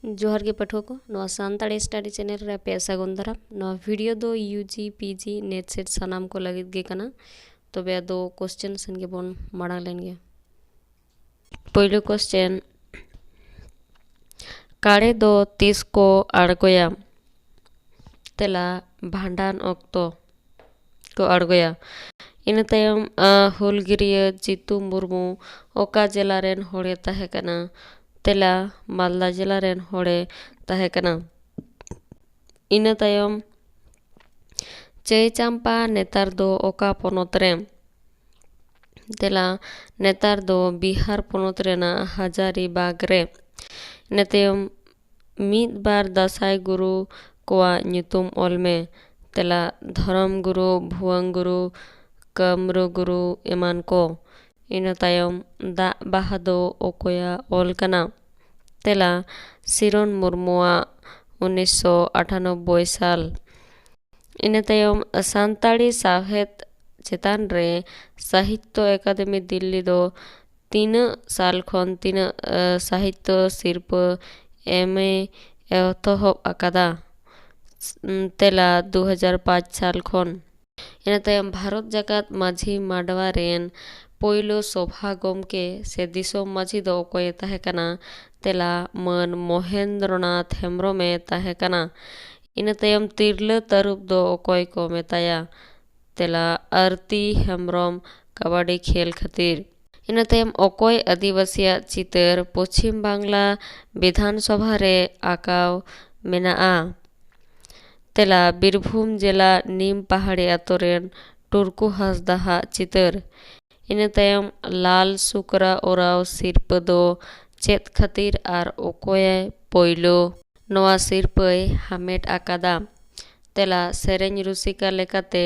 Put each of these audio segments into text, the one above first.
जोहार के पाठक को नवा सानताड़ी स्टडी चैनल रे पे सागुन दाराम नवा वीडियो दो यूजी पीजी नेट सेट सानाम को लगित गे कना तबे दो क्वेश्चन सन के बोन माड़ा लेन गे। पहले क्वेश्चन काड़े दो 30 को अड़गोया तेला भांडान ऑक्तो को अड़गोया इन तायम हुलगिरिया जीतू मुर्मू ओका जिला रेन होड़े तहे कना तेला मालदा जिला रेन होड़े तहे कना। इन तायम चई चांपा नेतार दो ओका पोनोत रे तेला नेतार दो बिहार पोनोत रेना हजारीबाग रे। इन तायम मीद बार दासाई गुरु कोआ ᱧᱩᱛᱩᱢ ऑल में तेला धर्म गुरु भुवंग गुरु कमरू गुरु एमान को। इन तायम दा बाहा दो ओकोया ऑल कना तेला सिरोन मुर्मुआ 1998 साल। इन तायम सानताड़ी साहेत चेतान रे साहित्य एकाडेमी दिल्ली दो 3 साल खन 3 साहित्य सिर्प एमए एतहब आकादा तेला 2005 साल खन। इन तायम भारत जाकात माझी माडवा रेन पोइलो सभा गमके से दिसोम माझी दो ओकोय तहे कना तेला मन महेंद्रनाथ हेम्ब्रम में तहे कना। इन तायम तिरला तरुप दो ओकोय को मेताया तेला आरती हेम्ब्रम कबड्डी खेल खातिर। इन तायम ओकोय आदिवासिया चितर पश्चिम बांग्ला विधानसभा रे आकाव मेनाआ तेला बीरभूम जिला नीम पहाड़ी आतोरेन टुरकू हासदा चितर। इन तायम लाल सुकरा ओराव सिरप दो चेत खातिर आर ओकोय पोइलो नवा सिरपय हामेट आकादा तेला सेरेंज रुसिका लेकाते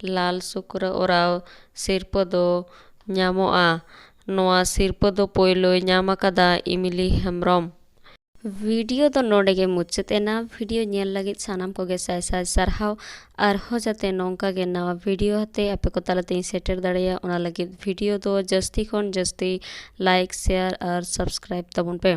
लाल सुकरा ओराव सिरप दो ᱧᱟᱢᱚᱜᱼᱟ नवा सिरप दो पोइलो ᱧᱟᱢ आकादा इमिली हेम्ब्रम। वीडियो दो नोडे गे मुचात एना वीडियो नेल लगित सानाम को गे साय साय सारहाव आरहो जाते नोंका गे नवा वीडियो हते आपे को तालाते सेटर दाड़िया ओना लगित वीडियो दो जस्ती खन जस्ती लाइक शेयर और सब्सक्राइब तबुन पे।